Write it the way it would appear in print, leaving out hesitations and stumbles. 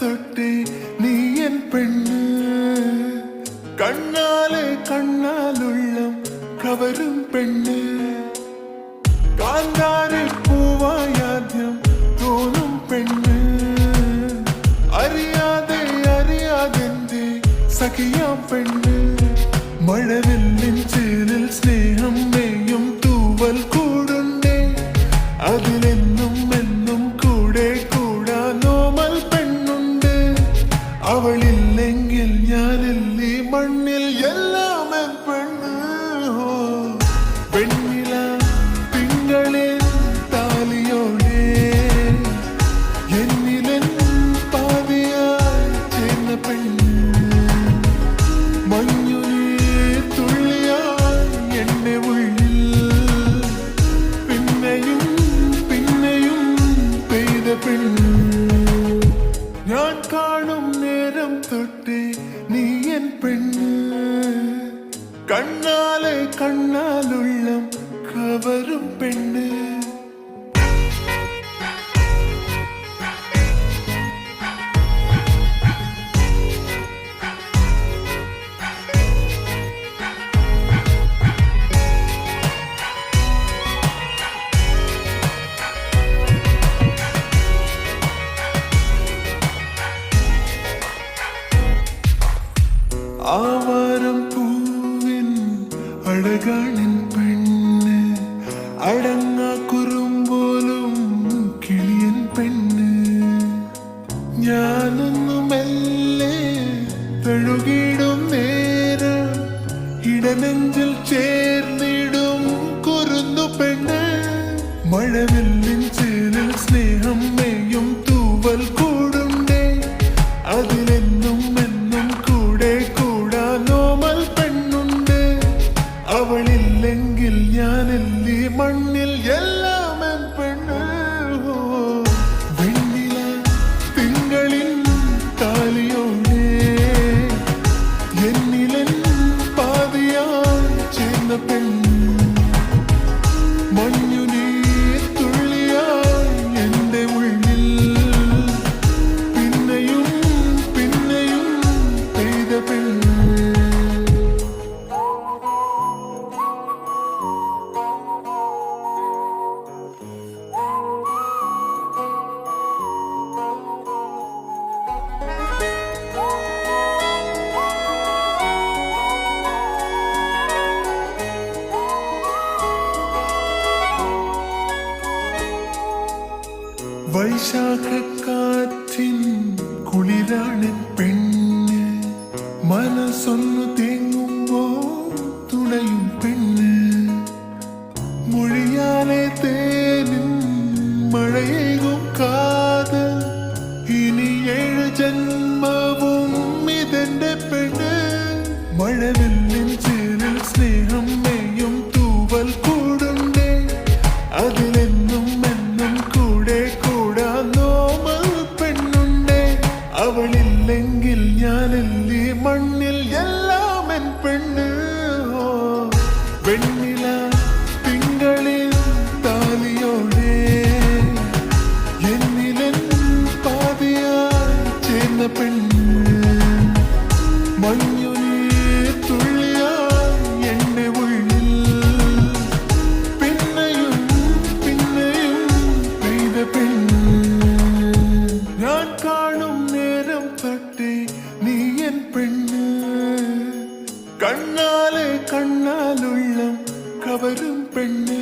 തൊട്ടേ നീ എൻ പെണ്ണ് കണ്ണാലെ കണ്ണാലുള്ളം കവരും പെണ്ണ് കാന്താരെ പൂവായാദ്യം തോന്നും പെണ്ണ് അറിയാതെ അറിയാതെന്റെ സഖിയാം പെണ്ണ് മഴവില്ലിൻ ചേലിൽ സ്നേഹം മേയും തൂവൽ കൂടുണ്ടേ അതിലെന്നും എന്നും കൂടെ കൂടാനോമൽ പെണ്ണുണ്ട് അവളില്ലെങ്കിൽ ഞാനില്ലേ മണ്ണിൽ എല്ലാം എൻ പെണ്ണ് പെണ്ണില തിങ്കളിൽ താലിയോടെ എന്നിലൻ പാതിയായി ചേർന്ന പെണ്ണ് മഞ്ഞുനീർ തുള്ളിയായി എന്നെ ഉള്ളിൽ പിന്നെയും പിന്നെയും പെയ്ത പെണ്ണ് ഞാൻ കാണും നേരം തൊട്ടേ നീ എൻ പെണ്ണ് കണ്ണാലെ കണ്ണാലുള്ളം കവരും പെണ്ണ് ആവാരം പൂവിൻ അഴകാണിൻ പെണ്ണ് അടങ്ങാ കുറുമ്പോലും കിളിയൻ പെണ്ണ് ഞാനൊന്നു മെല്ലെ തഴുകിടും നേരം ഇടനെഞ്ചിൽ ചേർന്നിടും കുറുന്നു പെണ്ണ് മഴവില്ലിൻ ചേലിൽ സ്നേഹം മേയും തൂവൽ കൂടുണ്ടേ അതിലെന്നും എന്നും കൂടെ കൂടാനോമൽ പെണ്ണുണ്ട് അവളില്ലെങ്കിൽ ഞാനില്ലേ മണ്ണിൽ എല്ലാം എൻ പെണ്ണ് വെണ്ണില തിങ്കളിൻ താലിയോടെ എന്നിലൻ പാതിയായി ചേർന്ന പെണ്ണ് മഞ്ഞുനീർ തുള്ളിയായി എന്റെ ഉള്ളിൽ പിന്നെയും പിന്നെയും പെയ്ത പെണ്ണ് വൈശാഖക്കാറ്റിൻ കുളിരാണ് പെണ്ണ് മനസ്സൊന്നു തേങ്ങുമ്പോ തുണയും പെണ്ണ് മൊഴിയാലെ തേനും മഴയേകും കാതൽ ഇനി 7 ജന്മവും ഇതെന്റെ പെണ്ണ് മഴവില്ലിൻ ചേരിൽ സ്നേഹം മേയും തൂവൽ കൂടുണ്ടേ അതിലെന്നും എന്നും കൂടെ കൂടാനോമൽ പെണ്ണുണ്ടേ അവളില്ലെങ്കിൽ ഞാനില്ലേ മണ്ണിൽ എല്ലാം എൻ പെണ്ണ് വെണ്ണില തിങ്കളിൽ താലിയോടെ എന്നിലൻ പാതിയായി ചേർന്ന പെണ്ണ് മഞ്ഞുനീർ തുള്ളിയായി എന്റെ ഉള്ളിൽ പിന്നെയും പിന്നെയും പെയ്ത പെണ്ണ് ഞാൻ കാണും നേരം തൊട്ടേ നീ എൻ പെണ്ണ് കണ്ണാലെ കണ്ണാലുള്ളം കവരും പെണ്ണ്